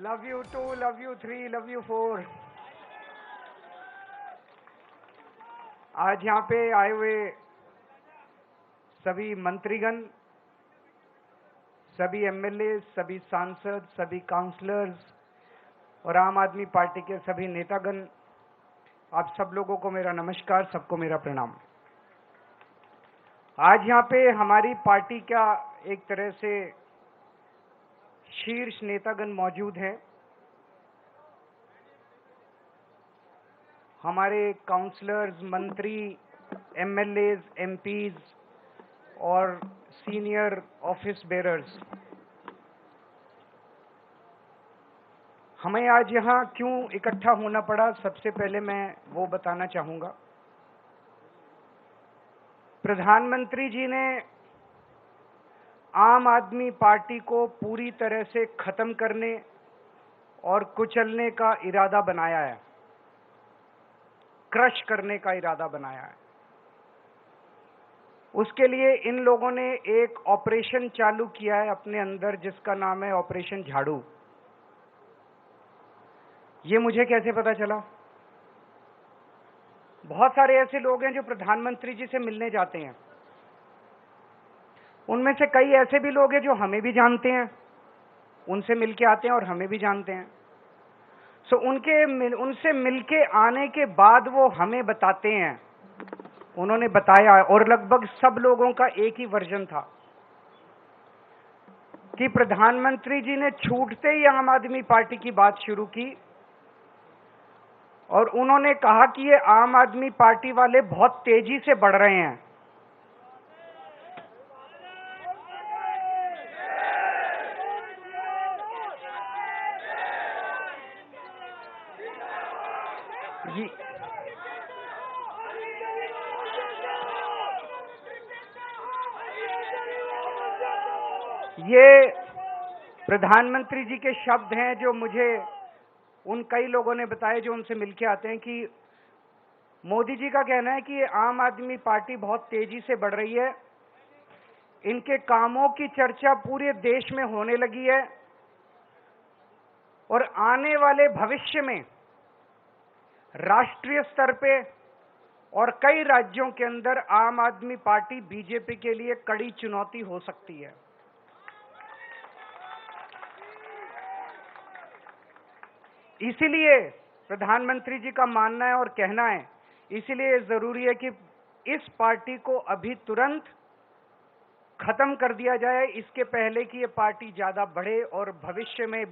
Love you 2, love you 3, love you 4। आज यहाँ पे आए हुए सभी मंत्रीगण, सभी एमएलए, सभी सांसद, सभी काउंसलर्स और आम आदमी पार्टी के सभी नेतागण, आप सब लोगों को मेरा नमस्कार, सबको मेरा प्रणाम। आज यहाँ पे हमारी पार्टी का एक तरह से शीर्ष नेतागण मौजूद हैं। हमारे काउंसलर्स, मंत्री, एमएलएज, एमपीज और सीनियर ऑफिस बेरर्स। हमें आज यहाँ क्यों इकट्ठा होना पड़ा, सबसे पहले मैं वो बताना चाहूँगा। प्रधानमंत्री जी ने आम आदमी पार्टी को पूरी तरह से खत्म करने और कुचलने का इरादा बनाया है, क्रश करने का इरादा बनाया है। उसके लिए इन लोगों ने एक ऑपरेशन चालू किया है अपने अंदर, जिसका नाम है ऑपरेशन झाड़ू। ये मुझे कैसे पता चला? बहुत सारे ऐसे लोग हैं जो प्रधानमंत्री जी से मिलने जाते हैं। उनमें से कई ऐसे भी लोग हैं जो हमें भी जानते हैं, उनसे मिलके आते हैं और हमें भी जानते हैं। उनसे मिलके आने के बाद वो हमें बताते हैं, उन्होंने बताया, और लगभग सब लोगों का एक ही वर्जन था कि प्रधानमंत्री जी ने छूटते ही आम आदमी पार्टी की बात शुरू की और उन्होंने कहा कि ये आम आदमी पार्टी वाले बहुत तेजी से बढ़ रहे हैं। ये प्रधानमंत्री जी के शब्द हैं जो मुझे उन कई लोगों ने बताए जो उनसे मिलके आते हैं, कि मोदी जी का कहना है कि आम आदमी पार्टी बहुत तेजी से बढ़ रही है, इनके कामों की चर्चा पूरे देश में होने लगी है और आने वाले भविष्य में राष्ट्रीय स्तर पे और कई राज्यों के अंदर आम आदमी पार्टी बीजेपी के लिए कड़ी चुनौती हो सकती है। इसीलिए प्रधानमंत्री जी का मानना है और कहना है, इसीलिए जरूरी है कि इस पार्टी को अभी तुरंत खत्म कर दिया जाए, इसके पहले कि ये पार्टी ज्यादा बढ़े और भविष्य में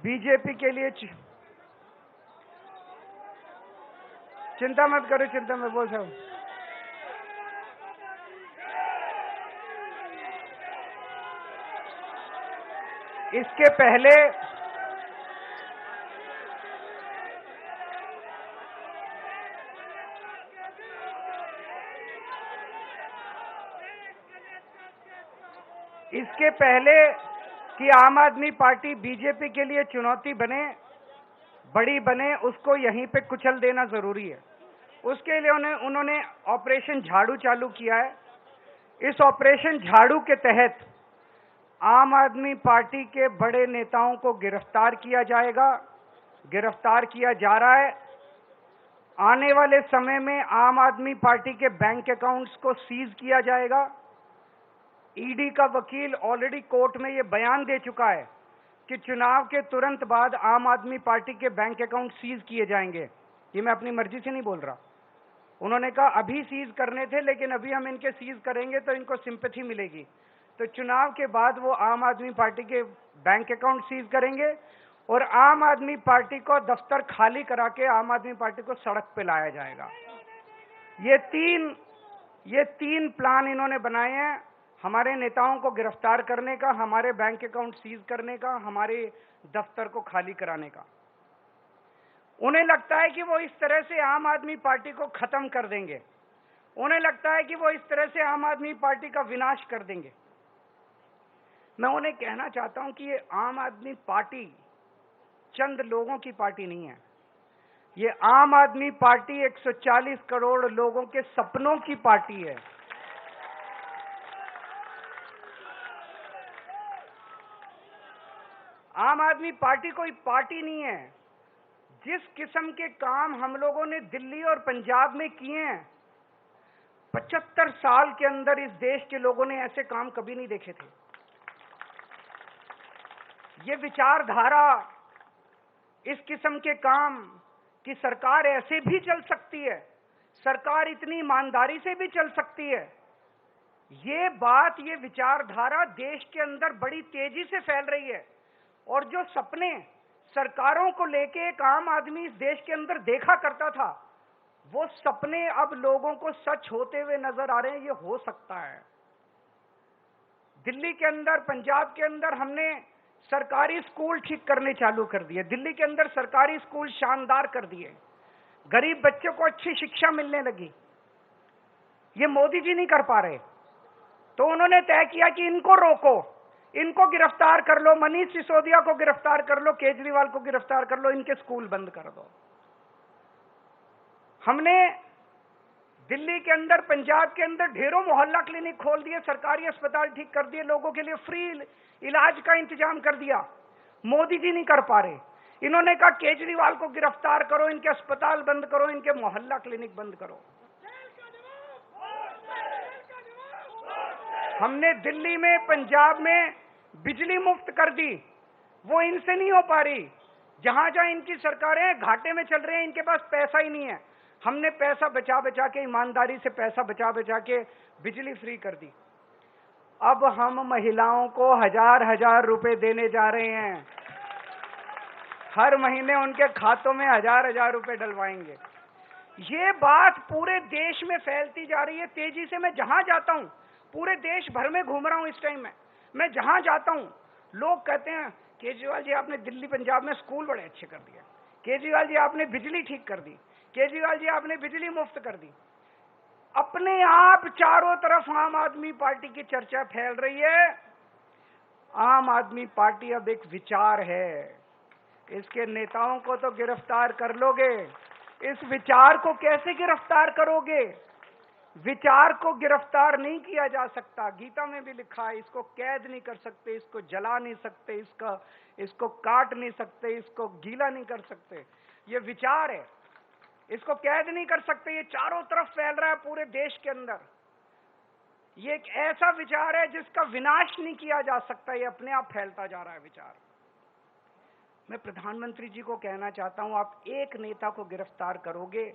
बीजेपी के लिए चिंता मत करो, चिंता मत बोल सकूं। इसके पहले कि आम आदमी पार्टी बीजेपी के लिए चुनौती बने, बड़ी बने, उसको यहीं पे कुचल देना जरूरी है। उसके लिए उन्होंने ऑपरेशन झाड़ू चालू किया है। इस ऑपरेशन झाड़ू के तहत आम आदमी पार्टी के बड़े नेताओं को गिरफ्तार किया जाएगा, गिरफ्तार किया जा रहा है। आने वाले समय में आम आदमी पार्टी के बैंक अकाउंट्स को सीज किया जाएगा। ईडी का वकील ऑलरेडी कोर्ट में ये बयान दे चुका है कि चुनाव के तुरंत बाद आम आदमी पार्टी के बैंक अकाउंट सीज किए जाएंगे। ये मैं अपनी मर्जी से नहीं बोल रहा। उन्होंने कहा अभी सीज करने थे, लेकिन अभी हम इनके सीज करेंगे तो इनको सिंपैथी मिलेगी, तो चुनाव के बाद वो आम आदमी पार्टी के बैंक अकाउंट सीज करेंगे और आम आदमी पार्टी को दफ्तर खाली करा के आम आदमी पार्टी को सड़क पे लाया जाएगा। ये तीन प्लान इन्होंने बनाए हैं, हमारे नेताओं को गिरफ्तार करने का, हमारे बैंक अकाउंट सीज करने का, हमारे दफ्तर को खाली कराने का। उन्हें लगता है कि वो इस तरह से आम आदमी पार्टी को खत्म कर देंगे, उन्हें लगता है कि वो इस तरह से आम आदमी पार्टी का विनाश कर देंगे। मैं उन्हें कहना चाहता हूं कि ये आम आदमी पार्टी चंद लोगों की पार्टी नहीं है। ये आम आदमी पार्टी 140 करोड़ लोगों के सपनों की पार्टी है। आम आदमी पार्टी कोई पार्टी नहीं है। जिस किस्म के काम हम लोगों ने दिल्ली और पंजाब में किए हैं, 75 साल के अंदर इस देश के लोगों ने ऐसे काम कभी नहीं देखे थे। ये विचारधारा, इस किस्म के काम कि सरकार ऐसे भी चल सकती है, सरकार इतनी ईमानदारी से भी चल सकती है, ये बात, ये विचारधारा देश के अंदर बड़ी तेजी से फैल रही है। और जो सपने सरकारों को लेके एक आम आदमी इस देश के अंदर देखा करता था, वो सपने अब लोगों को सच होते हुए नजर आ रहे हैं। ये हो सकता है। दिल्ली के अंदर, पंजाब के अंदर हमने सरकारी स्कूल ठीक करने चालू कर दिए। दिल्ली के अंदर सरकारी स्कूल शानदार कर दिए। गरीब बच्चों को अच्छी शिक्षा मिलने लगी। ये मोदी जी नहीं कर पा रहे, तो उन्होंने तय किया कि इनको रोको, इनको गिरफ्तार कर लो, मनीष सिसोदिया को गिरफ्तार कर लो, केजरीवाल को गिरफ्तार कर लो, इनके स्कूल बंद कर दो। हमने दिल्ली के अंदर, पंजाब के अंदर ढेरों मोहल्ला क्लिनिक खोल दिए, सरकारी अस्पताल ठीक कर दिए, लोगों के लिए फ्री इलाज का इंतजाम कर दिया। मोदी जी नहीं कर पा रहे। इन्होंने कहा केजरीवाल को गिरफ्तार करो, इनके अस्पताल बंद करो, इनके मोहल्ला क्लिनिक बंद करो। हमने दिल्ली में, पंजाब में बिजली मुफ्त कर दी, वो इनसे नहीं हो पा रही। जहां जहां इनकी सरकारें घाटे में चल रही हैं, इनके पास पैसा ही नहीं है। हमने पैसा बचा बचा के, ईमानदारी से पैसा बचा बचा के बिजली फ्री कर दी। अब हम महिलाओं को 1000-1000 रुपए देने जा रहे हैं। हर महीने उनके खातों में 1000-1000 रुपए डलवाएंगे। ये बात पूरे देश में फैलती जा रही है तेजी से। मैं जहां जाता हूं, पूरे देश भर में घूम रहा हूं इस टाइम में, मैं जहां जाता हूं लोग कहते हैं केजरीवाल जी आपने दिल्ली पंजाब में स्कूल बड़े अच्छे कर दिए, केजरीवाल जी आपने बिजली ठीक कर दी, केजरीवाल जी आपने बिजली मुफ्त कर दी। अपने आप चारों तरफ आम आदमी पार्टी की चर्चा फैल रही है। आम आदमी पार्टी अब एक विचार है। इसके नेताओं को तो गिरफ्तार कर लोगे, इस विचार को कैसे गिरफ्तार करोगे? विचार को गिरफ्तार नहीं किया जा सकता। गीता में भी लिखा है, इसको कैद नहीं कर सकते, इसको जला नहीं सकते, इसको काट नहीं सकते, इसको गीला नहीं कर सकते। ये विचार है, इसको कैद नहीं कर सकते। ये चारों तरफ फैल रहा है पूरे देश के अंदर। ये एक ऐसा विचार है जिसका विनाश नहीं किया जा सकता। ये अपने आप फैलता जा रहा है विचार। मैं प्रधानमंत्री जी को कहना चाहता हूं, आप एक नेता को गिरफ्तार करोगे,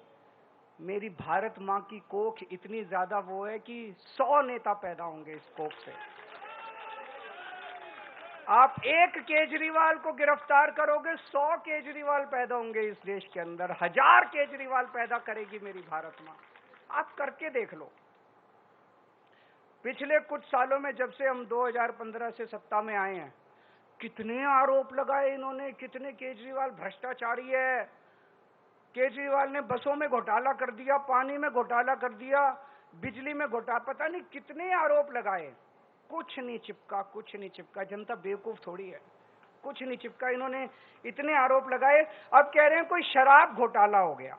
मेरी भारत मां की कोख इतनी ज्यादा वो है कि 100 नेता पैदा होंगे इस कोख से। आप एक केजरीवाल को गिरफ्तार करोगे, 100 केजरीवाल पैदा होंगे इस देश के अंदर। 1000 केजरीवाल पैदा करेगी मेरी भारत मां। आप करके देख लो। पिछले कुछ सालों में, जब से हम 2015 से सत्ता में आए हैं, कितने आरोप लगाए इन्होंने, कितने केजरीवाल भ्रष्टाचारी है। केजरीवाल ने बसों में घोटाला कर दिया, पानी में घोटाला कर दिया, बिजली में घोटाला, पता नहीं कितने आरोप लगाए। कुछ नहीं चिपका, कुछ नहीं चिपका। जनता बेवकूफ थोड़ी है, कुछ नहीं चिपका। इन्होंने इतने आरोप लगाए, अब कह रहे हैं कोई शराब घोटाला हो गया,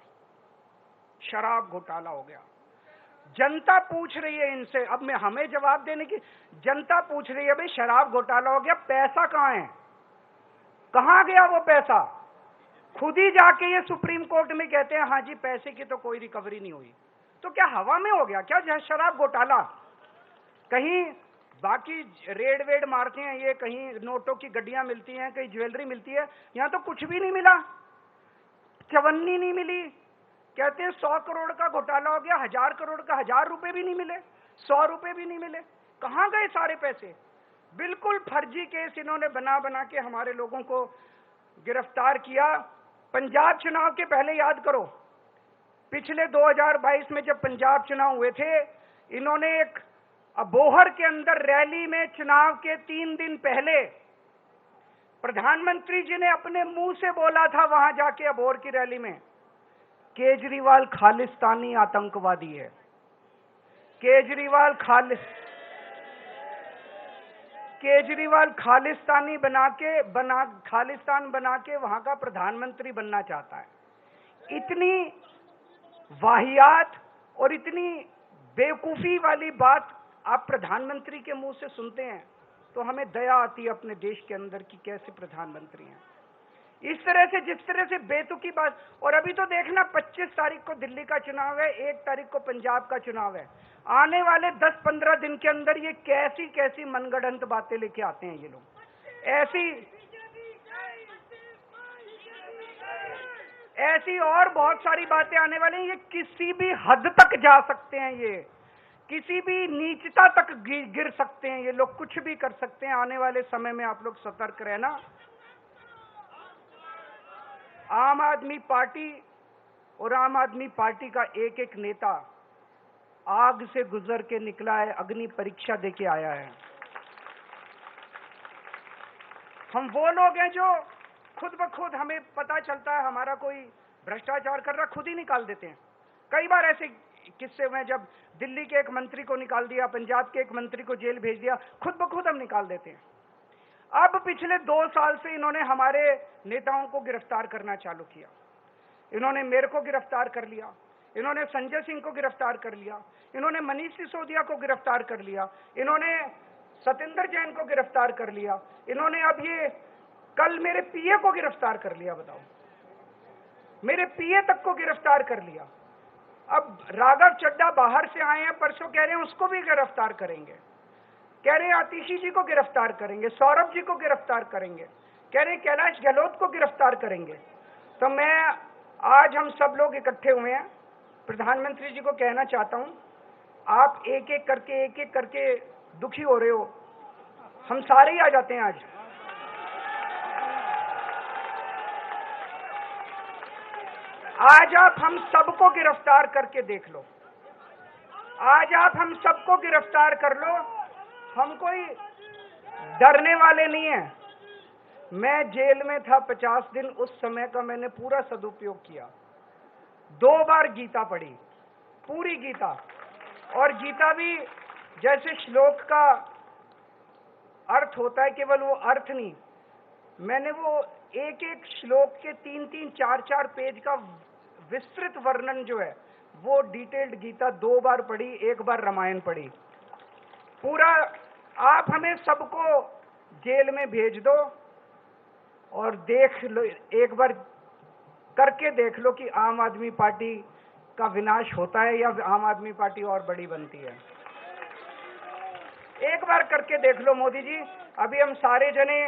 शराब घोटाला हो गया। जनता पूछ रही है इनसे, अब मैं हमें जवाब देने की, जनता पूछ रही है भाई शराब घोटाला हो गया, पैसा कहां है, कहां गया वो पैसा? खुद ही जाके ये सुप्रीम कोर्ट में कहते हैं हाँ जी पैसे की तो कोई रिकवरी नहीं हुई। तो क्या हवा में हो गया क्या शराब घोटाला? कहीं बाकी रेड वेड मारते हैं ये, कहीं नोटों की गड्डियां मिलती हैं, कहीं ज्वेलरी मिलती है, यहां तो कुछ भी नहीं मिला, चवन्नी नहीं मिली। कहते हैं 100 करोड़ का घोटाला हो गया, 1000 करोड़ का 1000 रुपए भी नहीं मिले, 100 रुपए भी नहीं मिले। कहां गए सारे पैसे? बिल्कुल फर्जी केस इन्होंने बना बना के हमारे लोगों को गिरफ्तार किया। पंजाब चुनाव के पहले याद करो, पिछले 2022 में जब पंजाब चुनाव हुए थे, इन्होंने एक अबोहर के अंदर रैली में, चुनाव के 3 दिन पहले प्रधानमंत्री जी ने अपने मुंह से बोला था वहां जाके अबोहर की रैली में, केजरीवाल खालिस्तानी आतंकवादी है। केजरीवाल खालिस्तानी खालिस्तान बना के वहां का प्रधानमंत्री बनना चाहता है। इतनी वाहियात और इतनी बेवकूफी वाली बात आप प्रधानमंत्री के मुंह से सुनते हैं। तो हमें दया आती है अपने देश के अंदर कि कैसे प्रधानमंत्री हैं। इस तरह से, जिस तरह से बेतुकी बात। और अभी तो देखना 25 तारीख को दिल्ली का चुनाव है, 1 तारीख को पंजाब का चुनाव है। आने वाले 10-15 दिन के अंदर ये कैसी कैसी मनगढ़ंत बातें लेके आते हैं ये लोग। ऐसी और बहुत सारी बातें आने वाली हैं। ये किसी भी हद तक जा सकते हैं, ये किसी भी नीचता तक गिर सकते हैं ये लोग, कुछ भी कर सकते हैं। आने वाले समय में आप लोग सतर्क रहना। आम आदमी पार्टी और आम आदमी पार्टी का एक एक नेता आग से गुजर के निकला है, अग्नि परीक्षा देके आया है। हम वो लोग हैं जो खुद ब खुद, हमें पता चलता है हमारा कोई भ्रष्टाचार कर रहा, खुद ही निकाल देते हैं। कई बार ऐसे किस्से में जब दिल्ली के एक मंत्री को निकाल दिया, पंजाब के एक मंत्री को जेल भेज दिया, खुद ब खुद हम निकाल देते हैं। अब पिछले 2 साल से इन्होंने हमारे नेताओं को गिरफ्तार करना चालू किया। इन्होंने मेरे को गिरफ्तार कर लिया, इन्होंने संजय सिंह को गिरफ्तार कर लिया, इन्होंने मनीष सिसोदिया को गिरफ्तार कर लिया, इन्होंने सतेंद्र जैन को गिरफ्तार कर लिया, इन्होंने अब ये कल मेरे पीए को गिरफ्तार कर लिया। बताओ, मेरे पीए तक को गिरफ्तार कर लिया। अब राघव चड्ढा बाहर से आए हैं, परसों कह रहे हैं उसको भी गिरफ्तार करेंगे, कह रहे हैं आतिशी जी को गिरफ्तार करेंगे, सौरभ जी को गिरफ्तार करेंगे, कह रहे हैं कैलाश गहलोत को गिरफ्तार करेंगे। तो मैं आज, हम सब लोग इकट्ठे हुए हैं, प्रधानमंत्री जी को कहना चाहता हूं, आप एक एक करके दुखी हो रहे हो, हम सारे ही आ जाते हैं आज। आज आप हम सबको गिरफ्तार करके देख लो, आज आप हम सबको गिरफ्तार कर लो। हम कोई डरने वाले नहीं हैं। मैं जेल में था 50 दिन, उस समय का मैंने पूरा सदुपयोग किया। 2 बार गीता पढ़ी, पूरी गीता, और गीता भी जैसे श्लोक का अर्थ होता है, केवल वो अर्थ नहीं, मैंने वो एक एक श्लोक के 3-3, 4-4 पेज का विस्तृत वर्णन जो है, वो डिटेल्ड गीता 2 बार पढ़ी, 1 बार रामायण पढ़ी, पूरा। आप हमें सबको जेल में भेज दो और देख लो, एक बार करके देख लो कि आम आदमी पार्टी का विनाश होता है या आम आदमी पार्टी और बड़ी बनती है। एक बार करके देख लो मोदी जी। अभी हम सारे जने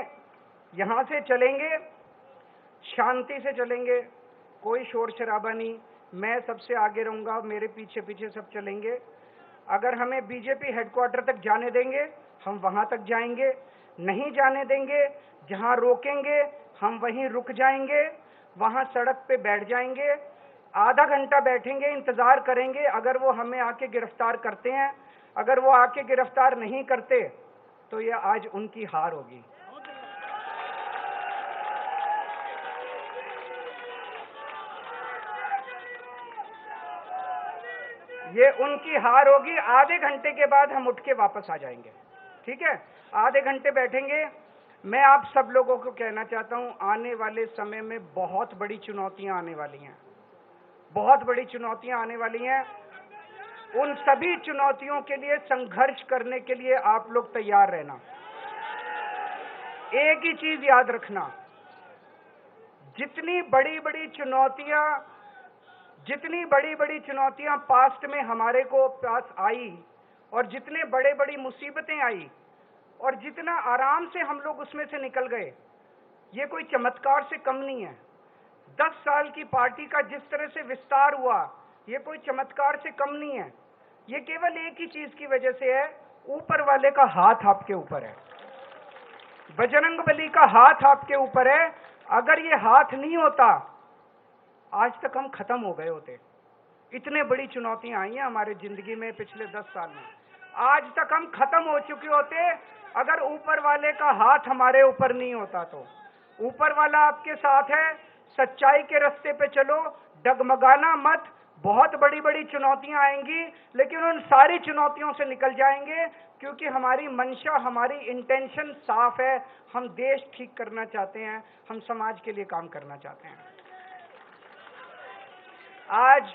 यहां से चलेंगे, शांति से चलेंगे, कोई शोर शराबा नहीं, मैं सबसे आगे रहूंगा, मेरे पीछे पीछे सब चलेंगे। अगर हमें बीजेपी हेडक्वार्टर तक जाने देंगे, हम वहां तक जाएंगे, नहीं जाने देंगे, जहां रोकेंगे हम वहीं रुक जाएंगे, वहां सड़क पे बैठ जाएंगे, आधा घंटा बैठेंगे, इंतजार करेंगे। अगर वो हमें आके गिरफ्तार करते हैं, अगर वो आके गिरफ्तार नहीं करते, तो ये आज उनकी हार होगी। ये उनकी हार होगी। आधे घंटे के बाद हम उठ के वापस आ जाएंगे, ठीक है? आधे घंटे बैठेंगे। मैं आप सब लोगों को कहना चाहता हूं, आने वाले समय में बहुत बड़ी चुनौतियां आने वाली हैं, बहुत बड़ी चुनौतियां आने वाली हैं। उन सभी चुनौतियों के लिए संघर्ष करने के लिए आप लोग तैयार रहना। एक ही चीज याद रखना, जितनी बड़ी बड़ी चुनौतियां पास्ट में हमारे को पास आई, और जितने बड़े बड़ी मुसीबतें आई, और जितना आराम से हम लोग उसमें से निकल गए, ये कोई चमत्कार से कम नहीं है। 10 साल की पार्टी का जिस तरह से विस्तार हुआ, ये कोई चमत्कार से कम नहीं है। ये केवल एक ही चीज की वजह से है, ऊपर वाले का हाथ आपके ऊपर है, बजरंगबली का हाथ आपके ऊपर है। अगर ये हाथ नहीं होता, आज तक हम खत्म हो गए होते। इतने बड़ी चुनौतियां आई हैं हमारे जिंदगी में पिछले 10 साल में, आज तक हम खत्म हो चुके होते अगर ऊपर वाले का हाथ हमारे ऊपर नहीं होता। तो ऊपर वाला आपके साथ है, सच्चाई के रास्ते पे चलो, डगमगाना मत। बहुत बड़ी बड़ी चुनौतियां आएंगी, लेकिन उन सारी चुनौतियों से निकल जाएंगे, क्योंकि हमारी मंशा, हमारी इंटेंशन साफ है। हम देश ठीक करना चाहते हैं, हम समाज के लिए काम करना चाहते हैं। आज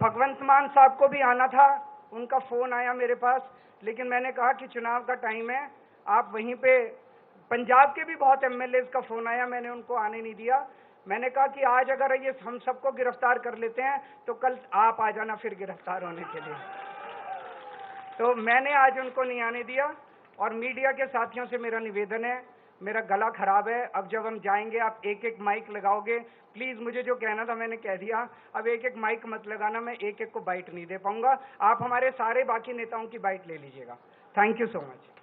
भगवंत मान साहब को भी आना था, उनका फोन आया मेरे पास, लेकिन मैंने कहा कि चुनाव का टाइम है, आप वहीं पे, पंजाब के भी बहुत एमएलए का फोन आया, मैंने उनको आने नहीं दिया। मैंने कहा कि आज अगर ये हम सबको गिरफ्तार कर लेते हैं तो कल आप आ जाना फिर गिरफ्तार होने के लिए। तो मैंने आज उनको नहीं आने दिया। और मीडिया के साथियों से मेरा निवेदन है, मेरा गला खराब है, अब जब हम जाएंगे आप एक एक माइक लगाओगे, प्लीज मुझे जो कहना था मैंने कह दिया, अब एक एक माइक मत लगाना, मैं एक एक को बाइट नहीं दे पाऊंगा, आप हमारे सारे बाकी नेताओं की बाइट ले लीजिएगा। Thank you so much.